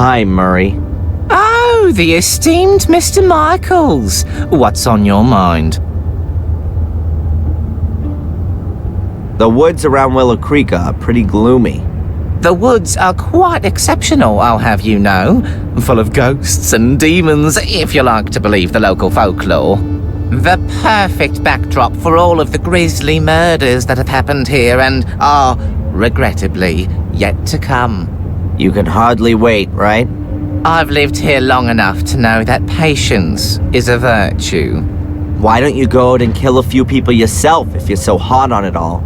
Hi, Murray. Oh, the esteemed Mr. Michaels. What's on your mind? The woods around Willow Creek are pretty gloomy. The woods are quite exceptional, I'll have you know. Full of ghosts and demons, if you like to believe the local folklore. The perfect backdrop for all of the grisly murders that have happened here and are, regrettably, yet to come. You can hardly wait, right? I've lived here long enough to know that patience is a virtue. Why don't you go out and kill a few people yourself if you're so hot on it all?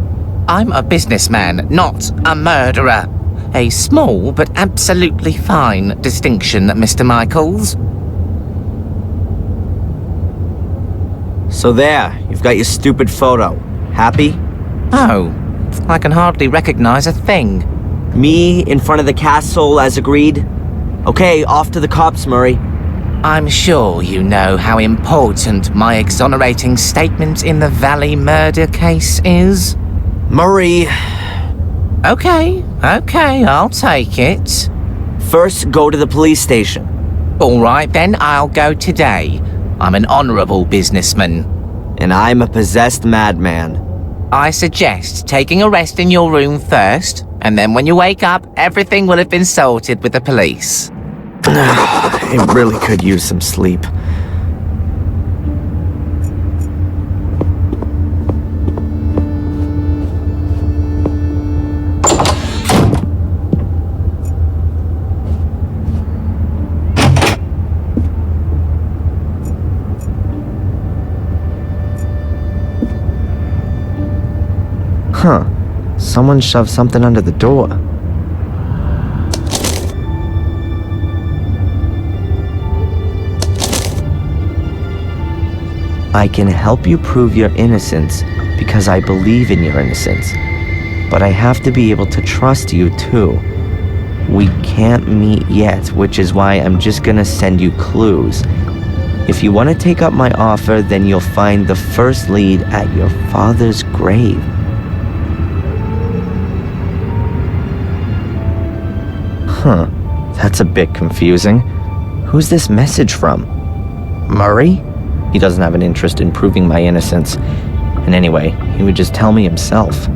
I'm a businessman, not a murderer. A small but absolutely fine distinction, Mr. Michaels. So there, you've got your stupid photo. Happy? Oh, I can hardly recognize a thing. Me in front of the castle as agreed? Okay, off to the cops, Murray. I'm sure you know how important my exonerating statement in the Valley murder case is. Murray... Okay, I'll take it. First, go to the police station. All right then, I'll go today. I'm an honorable businessman. And I'm a possessed madman. I suggest taking a rest in your room first, and then when you wake up, everything will have been sorted with the police. I really could use some sleep. Huh. Someone shoved something under the door. I can help you prove your innocence because I believe in your innocence. But I have to be able to trust you too. We can't meet yet, which is why I'm just gonna send you clues. If you want to take up my offer, then you'll find the first lead at your father's grave. Huh, that's a bit confusing. Who's this message from? Murray? He doesn't have an interest in proving my innocence. And anyway, he would just tell me himself.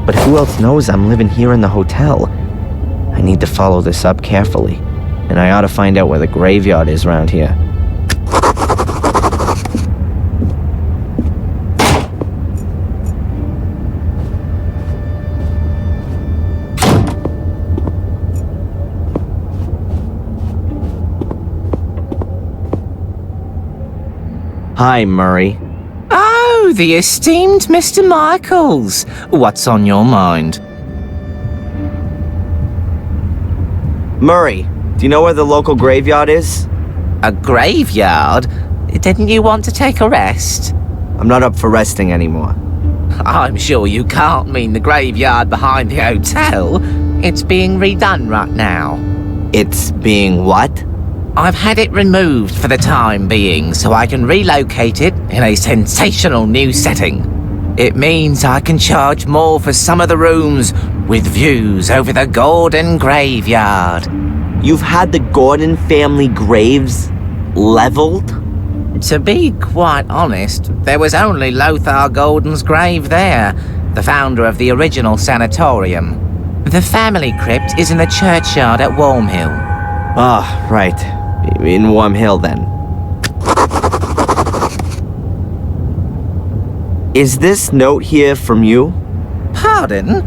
But who else knows I'm living here in the hotel? I need to follow this up carefully. And I ought to find out where the graveyard is around here. Hi, Murray. Oh, the esteemed Mr. Michaels. What's on your mind? Murray, do you know where the local graveyard is? A graveyard? Didn't you want to take a rest? I'm not up for resting anymore. I'm sure you can't mean the graveyard behind the hotel. It's being redone right now. It's being what? I've had it removed for the time being so I can relocate it in a sensational new setting. It means I can charge more for some of the rooms with views over the Gordon graveyard. You've had the Gordon family graves leveled? To be quite honest, there was only Lothar Gordon's grave there, the founder of the original sanatorium. The family crypt is in the churchyard at Warm Hill. Ah, right. In Warm Hill, then. Is this note here from you? Pardon?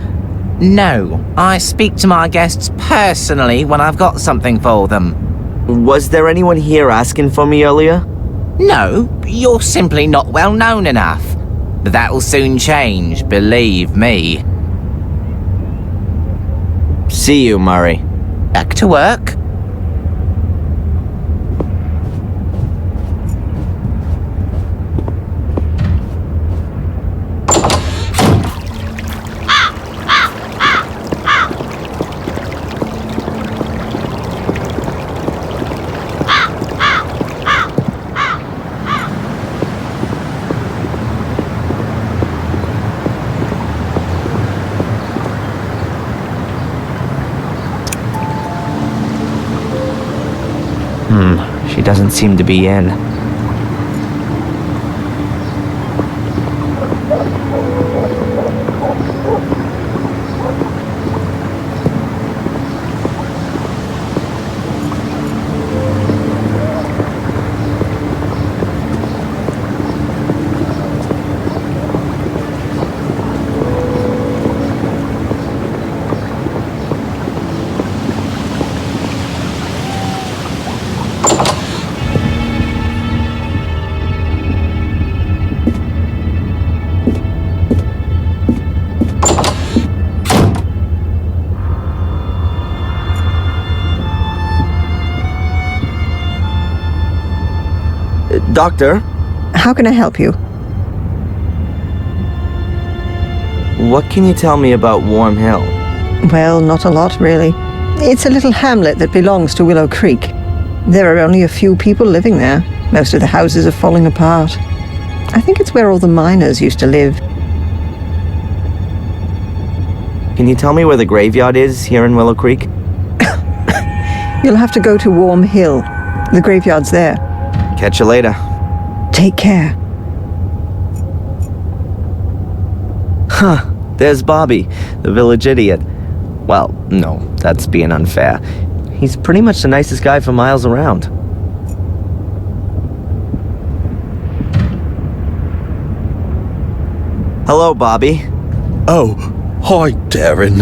No, I speak to my guests personally when I've got something for them. Was there anyone here asking for me earlier? No, you're simply not well known enough. That'll soon change, believe me. See you, Murray. Back to work. doesn't seem to be in. Doctor, How can I help you? what can you tell me about Warm Hill? Well, not a lot, really. It's a little hamlet that belongs to Willow Creek. There are only a few people living there. Most of the houses are falling apart. I think it's where all the miners used to live. Can you tell me where the graveyard is here in Willow Creek? You'll have to go to Warm Hill. The graveyard's there. Catch you later. Take care. Huh, there's Bobby, the village idiot. Well, no, that's being unfair. He's pretty much the nicest guy for miles around. Hello, Bobby. Oh, hi, Darren.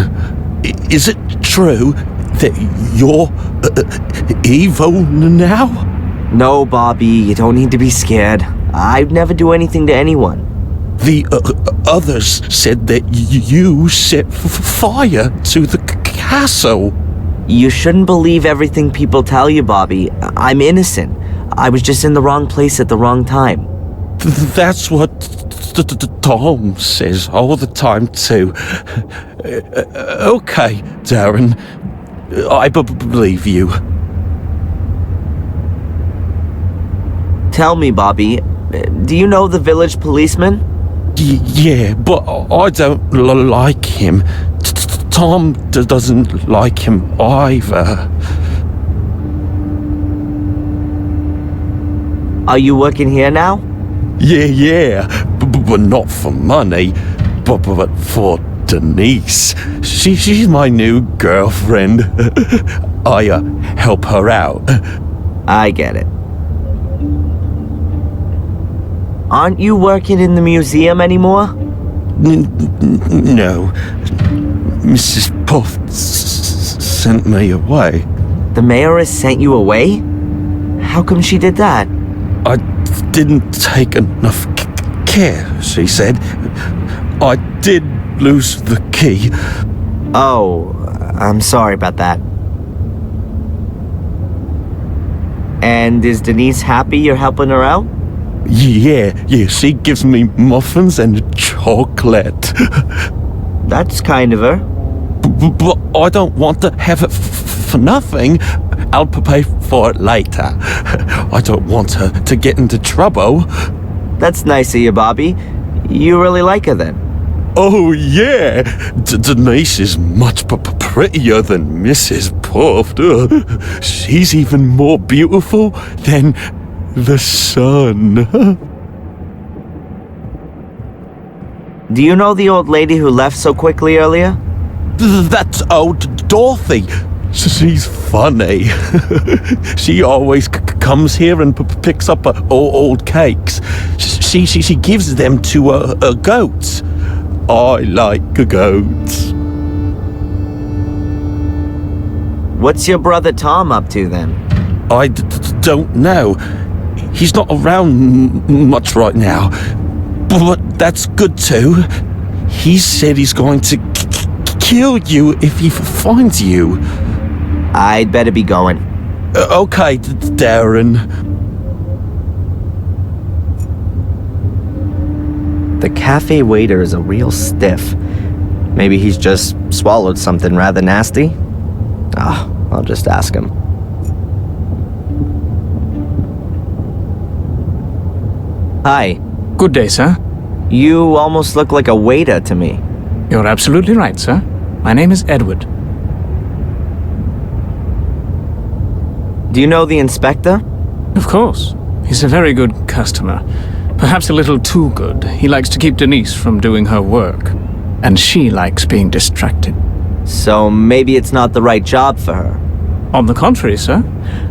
Is it true that you're evil now? No, Bobby, you don't need to be scared. I'd never do anything to anyone. The others said that you set fire to the castle. You shouldn't believe everything people tell you, Bobby. I'm innocent. I was just in the wrong place at the wrong time. That's what Tom says all the time, too. Okay, Darren. I believe you. Tell me, Bobby, do you know the village policeman? Yeah, but I don't like him. Tom doesn't like him either. Are you working here now? Yeah, but not for money, but for Denise. She's my new girlfriend. I help her out. I get it. Aren't you working in the museum anymore? No. Mrs. Puff sent me away. The mayoress sent you away? How come she did that? I didn't take enough care, she said. I did lose the key. Oh, I'm sorry about that. And is Denise happy you're helping her out? Yeah, she gives me muffins and chocolate. That's kind of her. But I don't want to have it for nothing. I'll pay for it later. I don't want her to get into trouble. That's nice of you, Bobby. You really like her then? Oh, yeah. Denise is much prettier than Mrs. Puff. She's even more beautiful than the sun. Do you know the old lady who left so quickly earlier? That's old Dorothy. She's funny. She always comes here and picks up old cakes. She gives them to goats. I like goats. What's your brother Tom up to then? I don't know. He's not around much right now. But that's good too. He said he's going to kill you if he finds you. I'd better be going. Okay, Darren. The cafe waiter is a real stiff. Maybe he's just swallowed something rather nasty. I'll just ask him. Hi. Good day, sir. You almost look like a waiter to me. You're absolutely right, sir. My name is Edward. Do you know the inspector? Of course. He's a very good customer. Perhaps a little too good. He likes to keep Denise from doing her work. And she likes being distracted. So maybe it's not the right job for her. On the contrary, sir.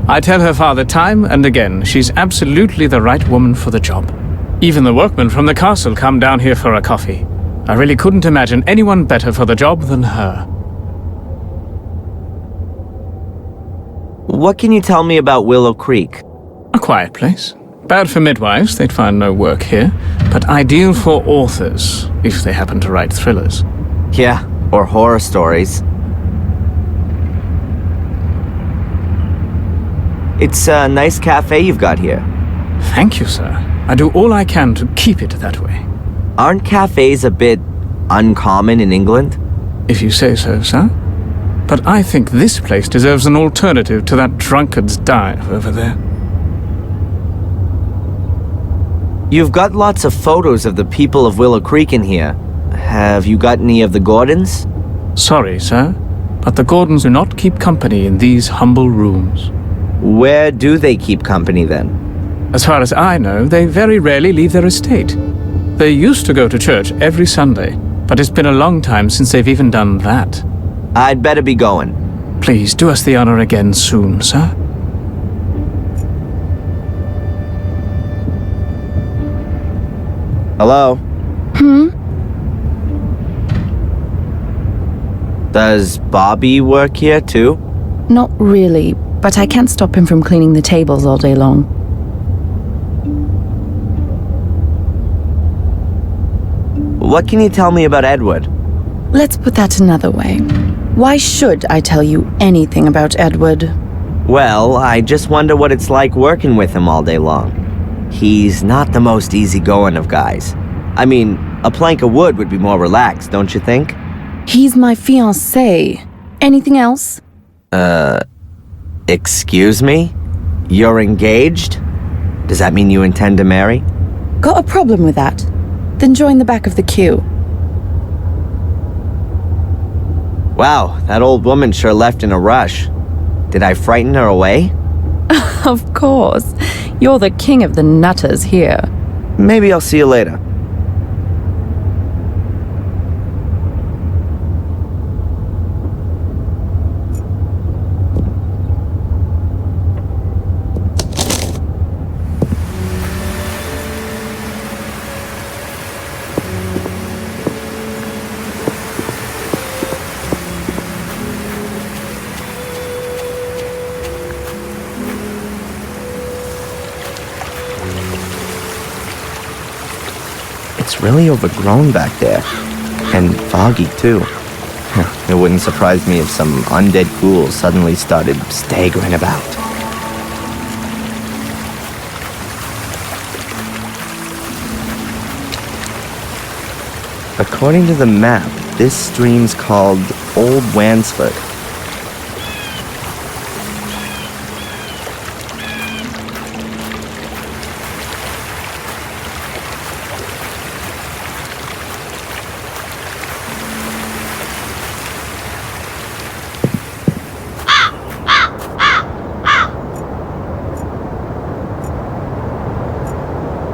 I tell her father time and again she's absolutely the right woman for the job. Even the workmen from the castle come down here for a coffee. I really couldn't imagine anyone better for the job than her. What can you tell me about Willow Creek? A quiet place. Bad for midwives, they'd find no work here, but ideal for authors, if they happen to write thrillers. Yeah, or horror stories. It's a nice cafe you've got here. Thank you, sir. I do all I can to keep it that way. Aren't cafes a bit uncommon in England? If you say so, sir. But I think this place deserves an alternative to that drunkard's dive over there. You've got lots of photos of the people of Willow Creek in here. Have you got any of the Gordons? Sorry, sir, but the Gordons do not keep company in these humble rooms. Where do they keep company then? As far as I know, they very rarely leave their estate. They used to go to church every Sunday, but it's been a long time since they've even done that. I'd better be going. Please do us the honor again soon, sir. Hello? Does Bobby work here too? Not really, but I can't stop him from cleaning the tables all day long. What can you tell me about Edward? Let's put that another way. Why should I tell you anything about Edward? Well, I just wonder what it's like working with him all day long. He's not the most easygoing of guys. I mean, a plank of wood would be more relaxed, don't you think? He's my fiancé. Anything else? Excuse me? You're engaged? Does that mean you intend to marry? Got a problem with that? Then join the back of the queue. Wow, that old woman sure left in a rush. Did I frighten her away? Of course. You're the king of the nutters here. Maybe I'll see you later. It's really overgrown back there. And foggy, too. It wouldn't surprise me if some undead ghouls suddenly started staggering about. According to the map, this stream's called Old Wansford.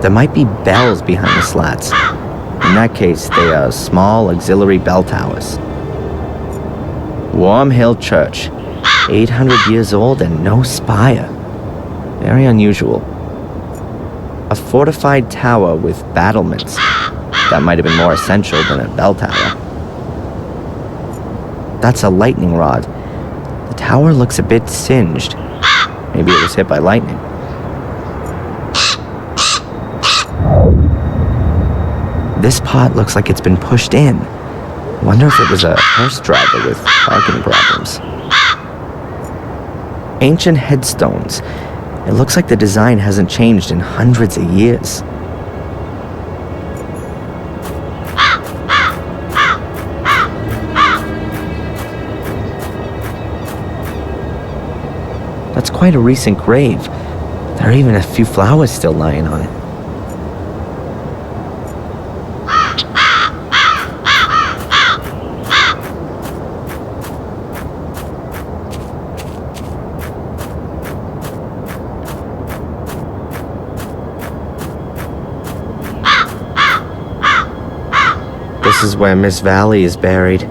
There might be bells behind the slats. In that case, they are small auxiliary bell towers. Worm Hill Church, 800 years old and no spire. Very unusual. A fortified tower with battlements. That might have been more essential than a bell tower. That's a lightning rod. The tower looks a bit singed. Maybe it was hit by lightning. This part looks like it's been pushed in. Wonder if it was a hearse driver with parking problems. Ancient headstones. It looks like the design hasn't changed in hundreds of years. That's quite a recent grave. There are even a few flowers still lying on it. This is where Miss Valley is buried,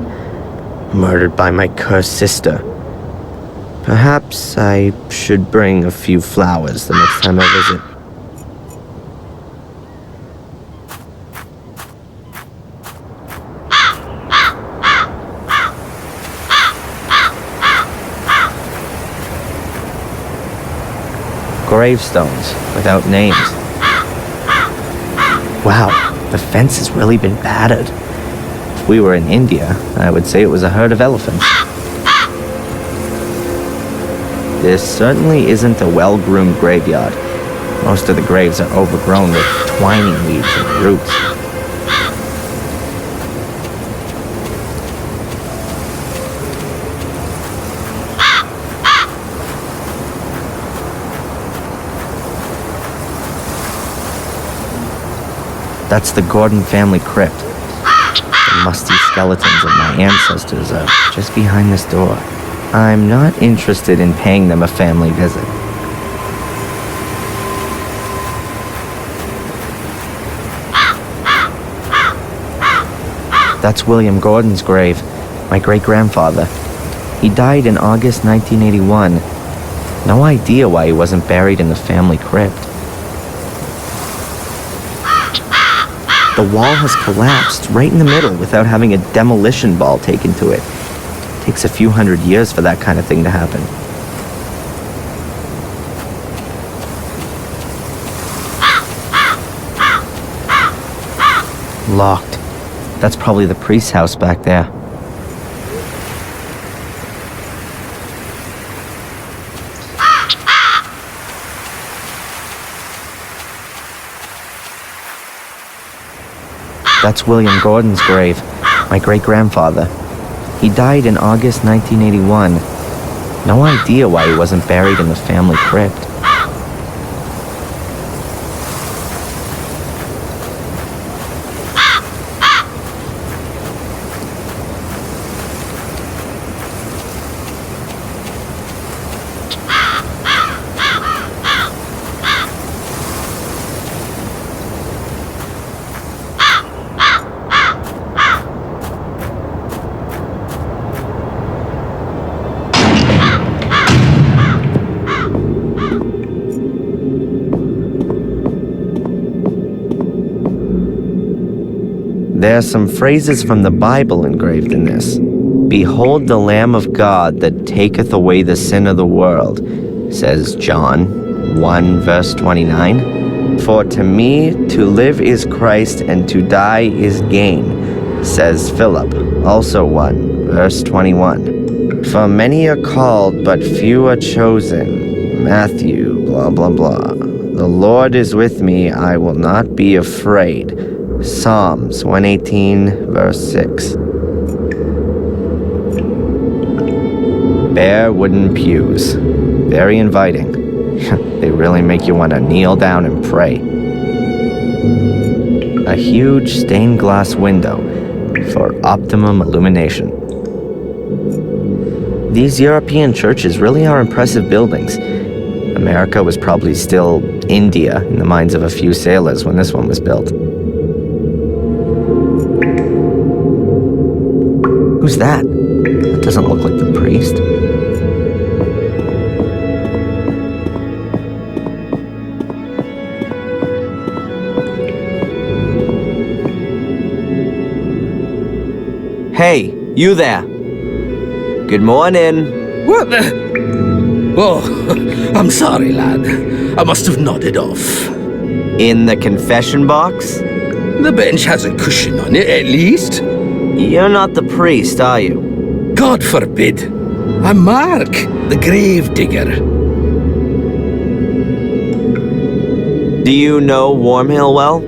murdered by my cursed sister. Perhaps I should bring a few flowers the next time I visit. Gravestones without names. Wow, the fence has really been battered. If we were in India, I would say it was a herd of elephants. This certainly isn't a well-groomed graveyard. Most of the graves are overgrown with twining weeds and roots. That's the Gordon family crypt. The musty skeletons of my ancestors are just behind this door. I'm not interested in paying them a family visit. That's William Gordon's grave, my great-grandfather. He died in August 1981. No idea why he wasn't buried in the family crypt. The wall has collapsed right in the middle without having a demolition ball taken to it. It takes a few hundred years for that kind of thing to happen. Locked. That's probably the priest's house back there. That's William Gordon's grave, my great-grandfather. He died in August 1981. No idea why he wasn't buried in the family crypt. There are some phrases from the Bible engraved in this. Behold the Lamb of God that taketh away the sin of the world, says John 1 verse 29. For to me to live is Christ and to die is gain, says Philip, also 1 verse 21. For many are called but few are chosen, Matthew blah blah blah. The Lord is with me, I will not be afraid. Psalms 118, verse 6. Bare wooden pews. Very inviting. They really make you want to kneel down and pray. A huge stained glass window for optimum illumination. These European churches really are impressive buildings. America was probably still India in the minds of a few sailors when this one was built. Who's that? That doesn't look like the priest. Hey, you there. Good morning. What the? Oh, I'm sorry, lad. I must have nodded off. In the confession box? The bench has a cushion on it, at least. You're not the priest, are you? God forbid. I'm Mark, the grave digger. Do you know Wormhill well?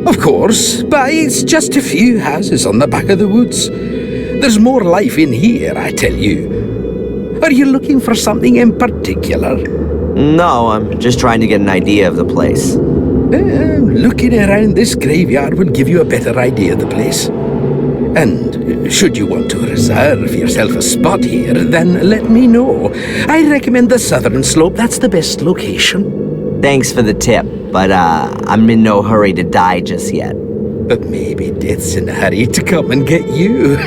Of course, but it's just a few houses on the back of the woods. There's more life in here, I tell you. Are you looking for something in particular? No, I'm just trying to get an idea of the place. Looking around this graveyard will give you a better idea of the place. And should you want to reserve yourself a spot here, then let me know. I recommend the southern slope. That's the best location. Thanks for the tip, but I'm in no hurry to die just yet. But maybe death's in a hurry to come and get you.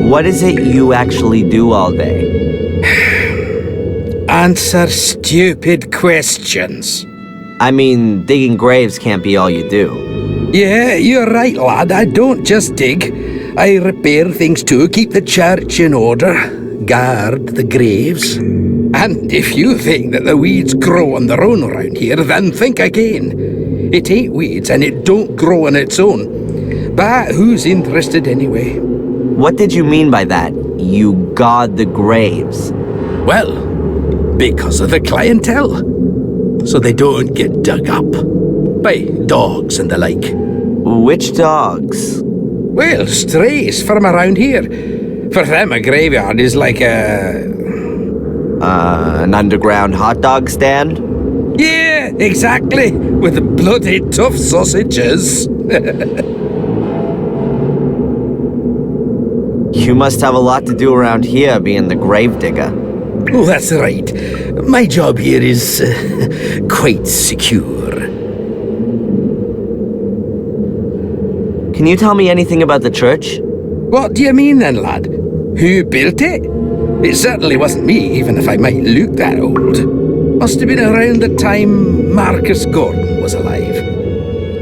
What is it you actually do all day? Answer stupid questions. I mean, digging graves can't be all you do. Yeah, you're right, lad. I don't just dig. I repair things too, keep the church in order, guard the graves. And if you think that the weeds grow on their own around here, then think again. It ain't weeds, and it don't grow on its own. But who's interested anyway? What did you mean by that? You guard the graves? Well, because of the clientele. So they don't get dug up by dogs and the like. Which dogs? Well, strays from around here. For them, a graveyard is like An underground hot dog stand? Yeah, exactly. With the bloody tough sausages. You must have a lot to do around here, being the gravedigger. Oh, that's right. My job here is quite secure. Can you tell me anything about the church? What do you mean then, lad? Who built it? It certainly wasn't me, even if I might look that old. Must have been around the time Marcus Gordon was alive.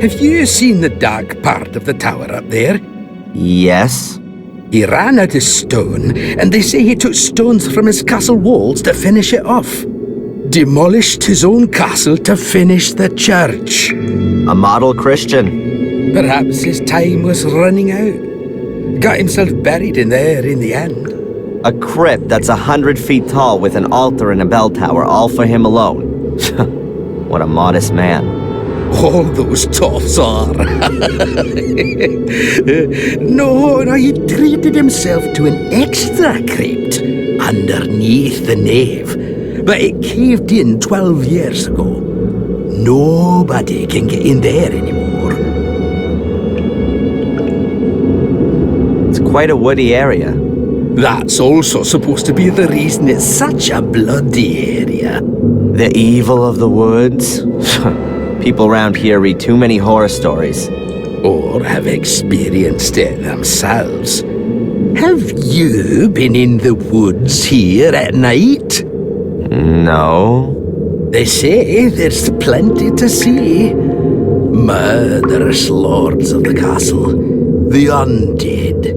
Have you seen the dark part of the tower up there? Yes. He ran out of stone, and they say he took stones from his castle walls to finish it off. Demolished his own castle to finish the church. A model Christian. Perhaps his time was running out. Got himself buried in there in the end. A crypt that's 100 feet tall with an altar and a bell tower, all for him alone. What a modest man. All those toffs are. No, he treated himself to an extra crypt underneath the nave. But it caved in 12 years ago. Nobody can get in there anymore. It's quite a woody area. That's also supposed to be the reason it's such a bloody area. The evil of the woods? People around here read too many horror stories. Or have experienced it themselves. Have you been in the woods here at night? No. They say there's plenty to see. Murderous lords of the castle, the undead,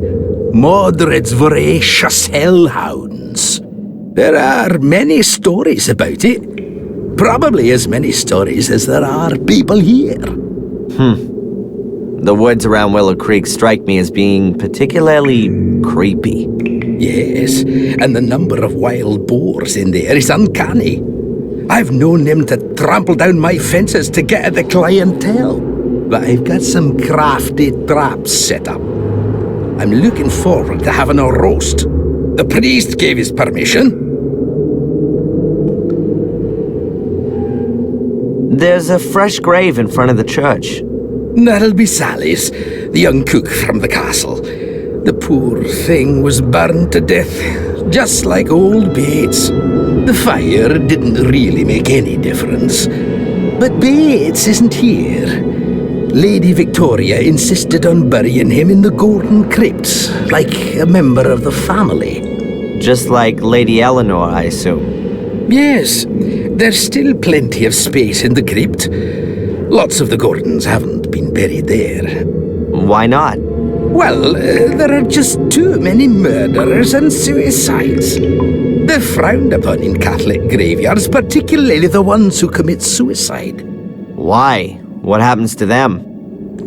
Mordred's voracious hellhounds. There are many stories about it. Probably as many stories as there are people here. The woods around Willow Creek strike me as being particularly creepy. Yes, and the number of wild boars in there is uncanny. I've known them to trample down my fences to get at the clientele. But I've got some crafty traps set up. I'm looking forward to having a roast. The priest gave his permission. There's a fresh grave in front of the church. That'll be Sally's, the young cook from the castle. The poor thing was burned to death, just like old Bates. The fire didn't really make any difference. But Bates isn't here. Lady Victoria insisted on burying him in the Golden Crypt, like a member of the family. Just like Lady Eleanor, I assume. Yes, there's still plenty of space in the crypt. Lots of the Gordons haven't been buried there. Why not? Well, there are just too many murderers and suicides. They're frowned upon in Catholic graveyards, particularly the ones who commit suicide. Why? What happens to them?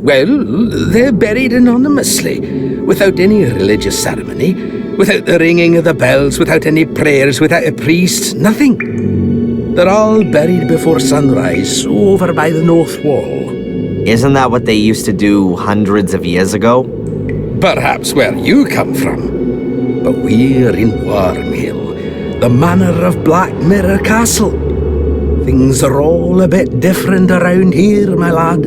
Well, they're buried anonymously, without any religious ceremony, without the ringing of the bells, without any prayers, without a priest, nothing. They're all buried before sunrise, over by the north wall. Isn't that what they used to do hundreds of years ago? Perhaps where you come from. But we're in Wormhill, the manor of Black Mirror Castle. Things are all a bit different around here, my lad.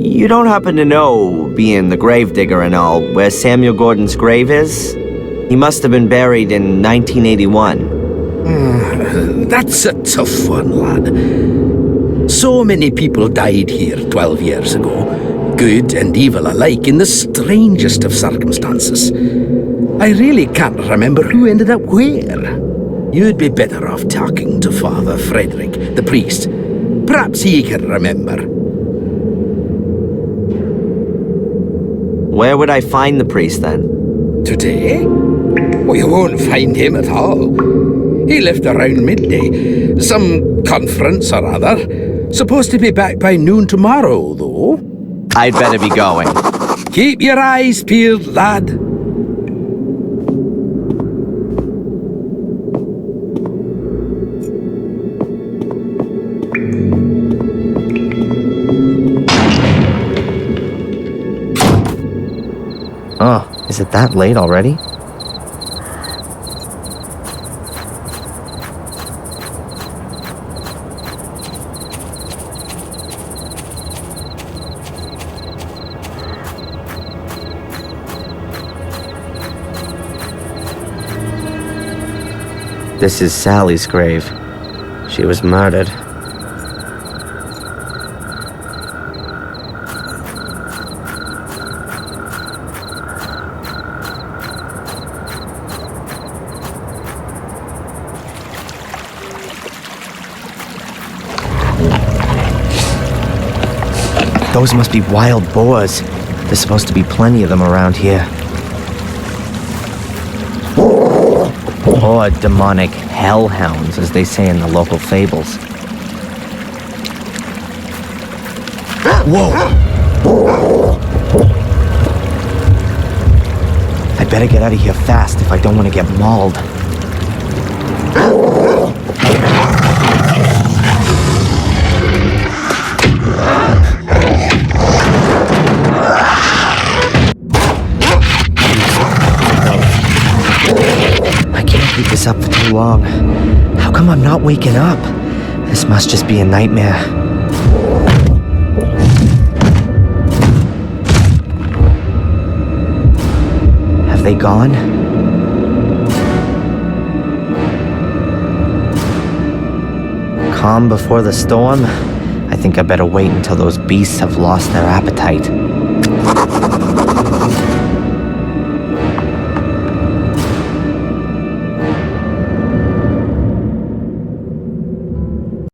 You don't happen to know, being the gravedigger and all, where Samuel Gordon's grave is? He must have been buried in 1981. That's a tough one, lad. So many people died here 12 years ago, good and evil alike, in the strangest of circumstances. I really can't remember who ended up where. You'd be better off talking to Father Frederick, the priest. Perhaps he can remember. Where would I find the priest then? Today? Well, you won't find him at all. He left around midday. Some conference or other. Supposed to be back by noon tomorrow, though. I'd better be going. Keep your eyes peeled, lad. Oh, is it that late already? This is Sally's grave. She was murdered. Those must be wild boars. There's supposed to be plenty of them around here. Or demonic hellhounds, as they say in the local fables. Whoa! I better get out of here fast if I don't want to get mauled. Keep this up for too long. How come I'm not waking up? This must just be a nightmare. Have they gone? Calm before the storm? I think I better wait until those beasts have lost their appetite.